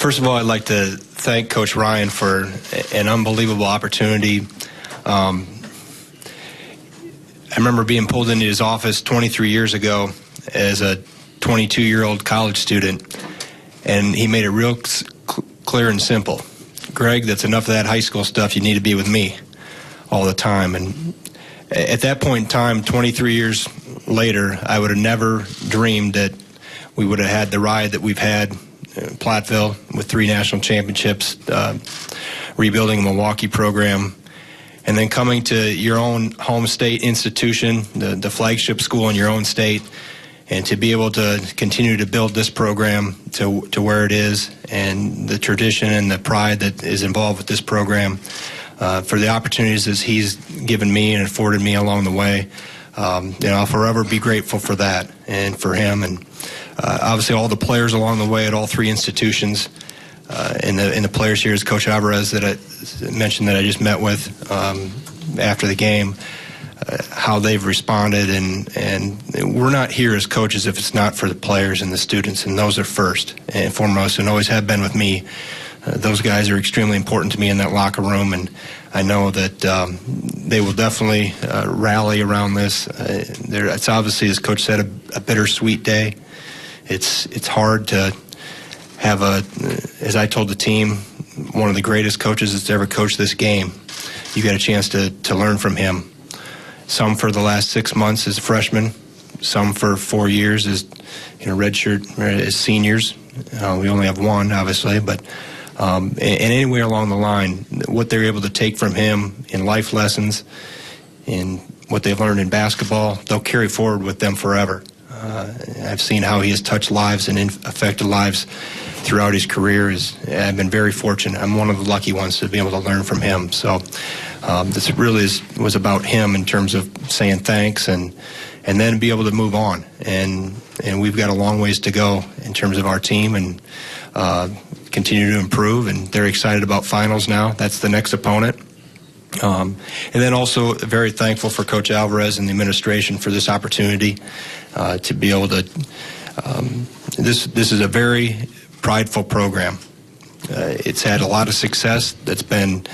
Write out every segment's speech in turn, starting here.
First of all, I'd like to thank Coach Ryan for an unbelievable opportunity. I remember being pulled into his office 23 years ago as a 22-year-old college student, and he made it real clear and simple. Greg, that's enough of that high school stuff. You need to be with me all the time. And at that point in time, 23 years later, I would have never dreamed that we would have had the ride that we've had in Platteville with 3 national championships, rebuilding a Milwaukee program, and then coming to your own home state institution, the flagship school in your own state, and to be able to continue to build this program to where it is, and the tradition and the pride that is involved with this program, for the opportunities that he's given me and afforded me along the way. I'll forever be grateful for that and for him, and obviously all the players along the way at all 3 institutions, and the players here, as Coach Alvarez that I mentioned that I just met with after the game, how they've responded, and we're not here as coaches if it's not for the players and the students, and those are first and foremost and always have been with me. Those guys are extremely important to me in that locker room, and I know that they will definitely rally around this. It's obviously, as Coach said, a bittersweet day. It's hard to have as I told the team, one of the greatest coaches that's ever coached this game. You got a chance to learn from him. Some for the last 6 months as freshmen, some for 4 years as redshirt as seniors. We only have one, obviously, but and anywhere along the line, what they're able to take from him in life lessons, in what they've learned in basketball, they'll carry forward with them forever. I've seen how he has touched lives and affected lives throughout his career. I've been very fortunate. I'm one of the lucky ones to be able to learn from him. So this really was about him in terms of saying thanks and then be able to move on. And we've got a long ways to go in terms of our team, and continue to improve. And they're excited about finals now. That's the next opponent. And then also very thankful for Coach Alvarez and the administration for this opportunity to be able to. This is a very prideful program. It's had a lot of success that's been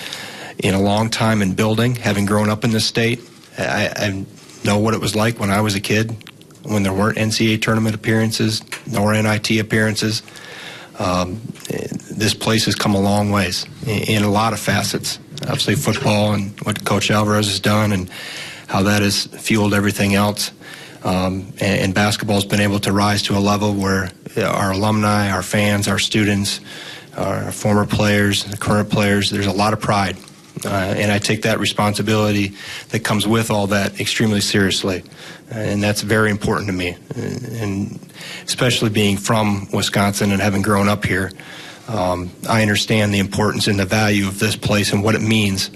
in a long time in building. Having grown up in this state, I know what it was like when I was a kid, when there weren't NCAA tournament appearances nor NIT appearances. This place has come a long ways in a lot of facets. Obviously football and what Coach Alvarez has done and how that has fueled everything else. And basketball has been able to rise to a level where our alumni, our fans, our students, our former players, the current players, there's a lot of pride. And I take that responsibility that comes with all that extremely seriously. And that's very important to me. And especially being from Wisconsin and having grown up here, I understand the importance and the value of this place and what it means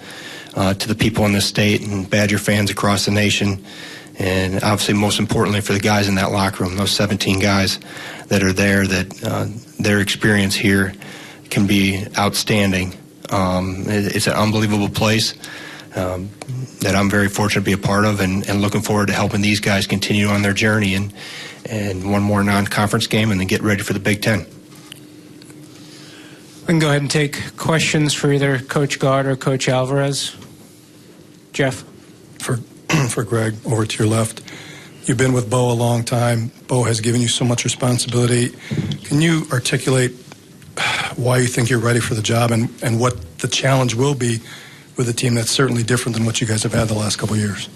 to the people in this state and Badger fans across the nation. And obviously, most importantly, for the guys in that locker room, those 17 guys that are there, that their experience here can be outstanding. It's an unbelievable place that I'm very fortunate to be a part of, and looking forward to helping these guys continue on their journey and one more non-conference game and then get ready for the Big Ten. We can go ahead and take questions for either Coach Gard or Coach Alvarez. Jeff? For Greg, over to your left. You've been with Bo a long time. Bo has given you so much responsibility. Can you articulate why you think you're ready for the job and what the challenge will be with a team that's certainly different than what you guys have had the last couple of years?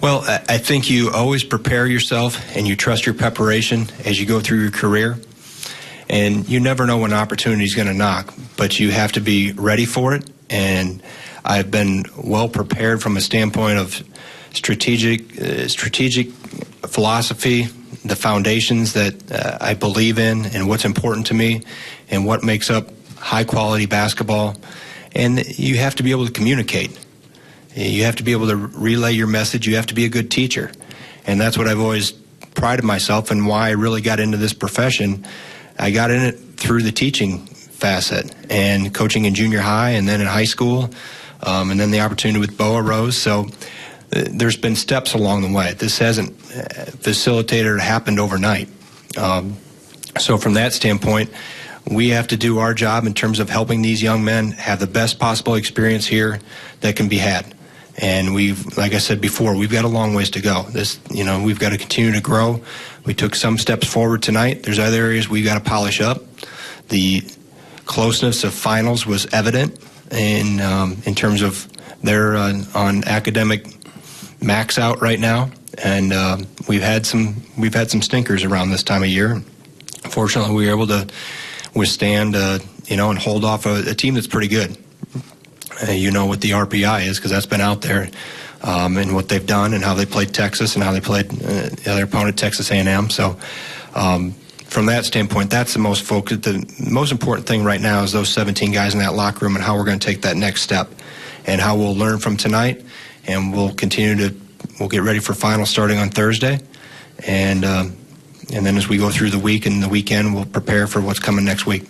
Well, I think you always prepare yourself and you trust your preparation as you go through your career. And you never know when an opportunity is going to knock, but you have to be ready for it. And I've been well prepared from a standpoint of strategic philosophy, the foundations that I believe in and what's important to me and what makes up high-quality basketball. And you have to be able to communicate. You have to be able to relay your message. You have to be a good teacher. And that's what I've always prided myself and why I really got into this profession. I got in it through the teaching facet and coaching in junior high and then in high school, and then the opportunity with Bo arose. So there's been steps along the way. This hasn't facilitated or happened overnight. So from that standpoint, we have to do our job in terms of helping these young men have the best possible experience here that can be had. And we've, like I said before, we've got a long ways to go. We've got to continue to grow. We took some steps forward tonight. There's other areas we've got to polish up. The closeness of finals was evident in terms of they're on academic max out right now, and we've had some stinkers around this time of year. Fortunately, we were able to withstand, and hold off a team that's pretty good. What the RPI is, because that's been out there, and what they've done and how they played Texas and how they played their opponent, Texas A&M. So from that standpoint, that's the most focus. The most important thing right now is those 17 guys in that locker room and how we're going to take that next step and how we'll learn from tonight, and we'll get ready for finals starting on Thursday. And then as we go through the week and the weekend, we'll prepare for what's coming next week.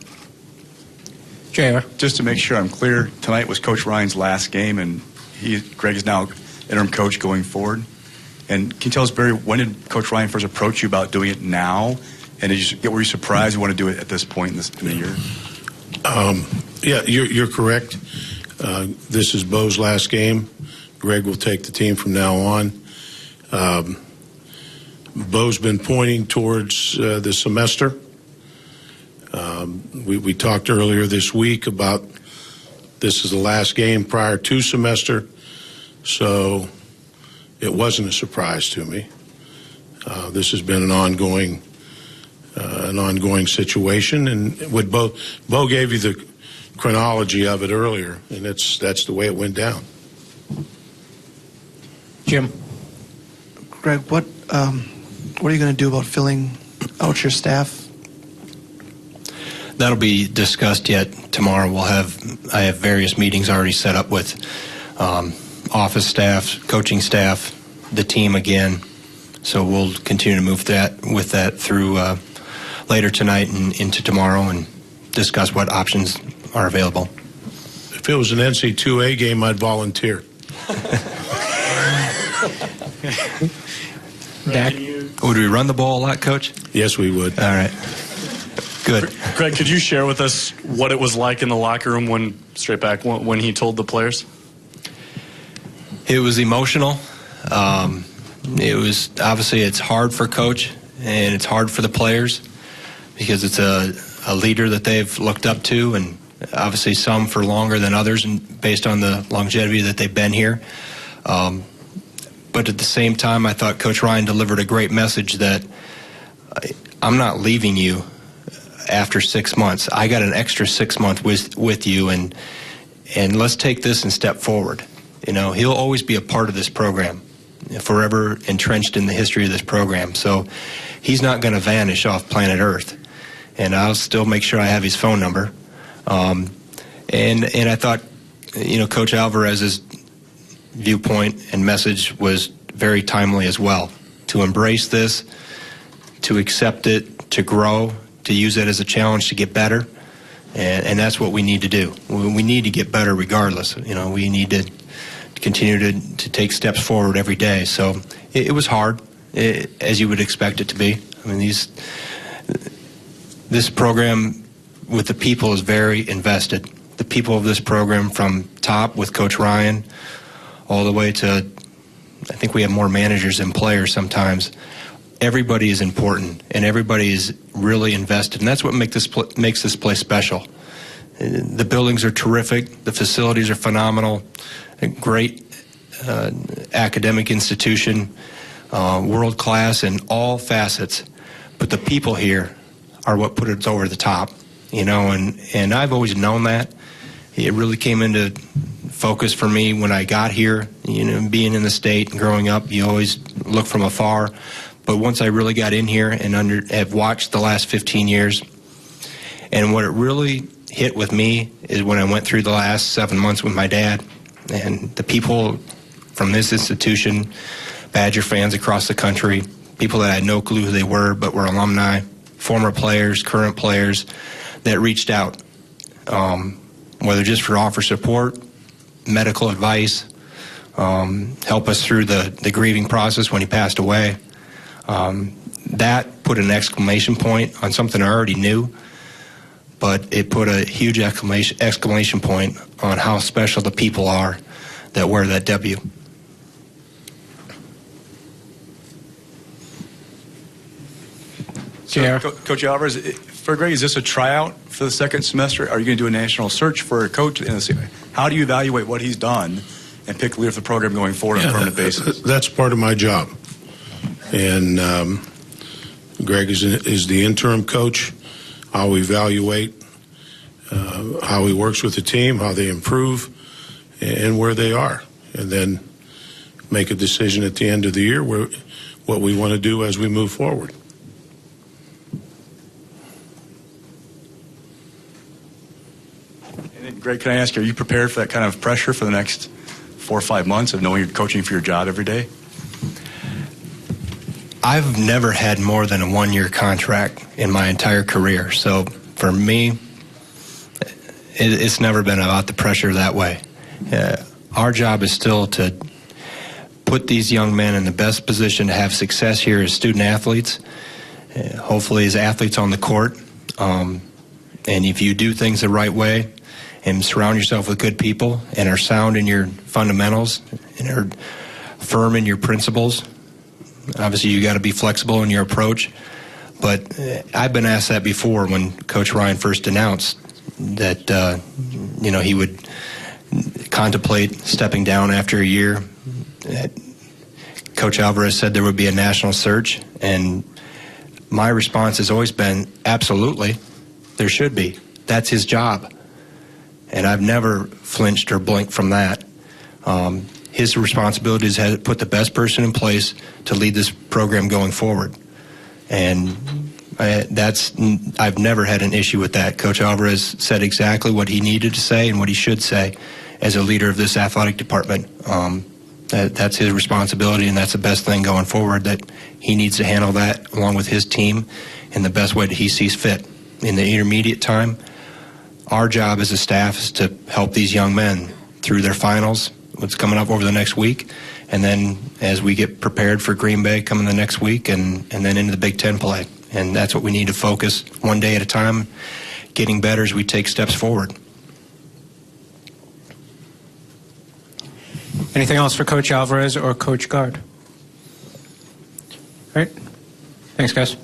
JR. Just to make sure I'm clear, tonight was Coach Ryan's last game, and Greg is now interim coach going forward. And can you tell us, Barry, when did Coach Ryan first approach you about doing it now? And were you surprised you want to do it at this point in the year? Yeah, you're correct. This is Bo's last game. Greg will take the team from now on. Bo's been pointing towards the semester. We talked earlier this week about this is the last game prior to semester, so it wasn't a surprise to me. This has been an ongoing situation, and with Bo gave you the chronology of it earlier, and that's the way it went down. Jim. Greg, what are you going to do about filling out your staff? That'll be discussed yet tomorrow. I have various meetings already set up with office staff, coaching staff, the team again. So we'll continue to move with that through later tonight and into tomorrow, and discuss what options are available. If it was an NC2A game, I'd volunteer. Dak. Would we run the ball a lot, Coach? Yes, we would. All right. Good. Greg, could you share with us what it was like in the locker room when he told the players? It was emotional. It was obviously it's hard for Coach and it's hard for the players because it's a leader that they've looked up to, and obviously some for longer than others, and based on the longevity that they've been here. But at the same time, I thought Coach Ryan delivered a great message that I'm not leaving you after 6 months. I got an extra 6 months with you, and let's take this and step forward. He'll always be a part of this program, forever entrenched in the history of this program. So he's not going to vanish off planet Earth, and I'll still make sure I have his phone number. And I thought, Coach Alvarez's viewpoint and message was very timely as well. To embrace this, to accept it, to grow, to use it as a challenge to get better, and that's what we need to do. We need to get better regardless. We need to continue to take steps forward every day. So it was hard, as you would expect it to be. I mean, this program with the people is very invested. The people of this program, from top with Coach Ryan all the way to, I think we have more managers than players sometimes. Everybody is important, and everybody is really invested, and that's what makes this place special. The buildings are terrific. The facilities are phenomenal. A great academic institution, world class in all facets. But the people here are what put it over the top, and I've always known that. It really came into focus for me when I got here. Being in the state and growing up, you always look from afar. But once I really got in here and have watched the last 15 years, and what it really hit with me is when I went through the last 7 months with my dad, and the people from this institution, Badger fans across the country, people that I had no clue who they were but were alumni, former players, current players, that reached out, whether just for offer support, medical advice, help us through the grieving process when he passed away. That put an exclamation point on something I already knew, but it put a huge exclamation point on how special the people are that wear that W. JR. Coach Alvarez, for Greg, is this a tryout for the second semester? Are you going to do a national search for a coach? How do you evaluate what he's done and pick the leader of the program going forward on a permanent basis? That's part of my job. And Greg is the interim coach. I'll evaluate how he works with the team, how they improve, and where they are. And then make a decision at the end of the year what we want to do as we move forward. And then, Greg, can I ask you, are you prepared for that kind of pressure for the next 4 or 5 months of knowing you're coaching for your job every day? I've never had more than a one-year contract in my entire career. So for me, it's never been about the pressure that way. Our job is still to put these young men in the best position to have success here as student athletes, hopefully as athletes on the court. And if you do things the right way and surround yourself with good people and are sound in your fundamentals and are firm in your principles, obviously you got to be flexible in your approach. But I've been asked that before when Coach Ryan first announced that he would contemplate stepping down after a year. Coach Alvarez said there would be a national search, and my response has always been, absolutely, there should be. That's his job. And I've never flinched or blinked from that. His responsibility is to put the best person in place to lead this program going forward. And I've never had an issue with that. Coach Alvarez said exactly what he needed to say and what he should say as a leader of this athletic department. That's his responsibility, and that's the best thing going forward, that he needs to handle that along with his team in the best way that he sees fit. In the intermediate time, our job as a staff is to help these young men through their finals, what's coming up over the next week, and then as we get prepared for Green Bay coming the next week, and then into the Big Ten play. And that's what we need to focus one day at a time, getting better as we take steps forward. Anything else for Coach Alvarez or Coach Gard? All right. Thanks, guys.